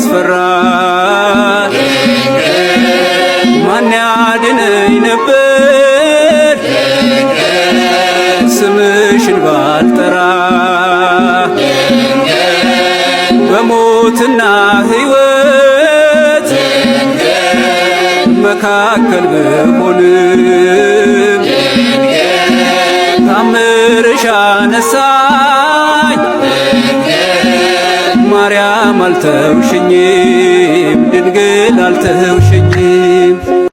ባስፈራ ማን ያድነኝ ነበር ስምሽን ባልጠራ በሞትና ሕይወት መካከል ብሆንም ታምርሽ አነሳኝ ማርያም አልተውሽኝም ድንግል አልተውሽኝም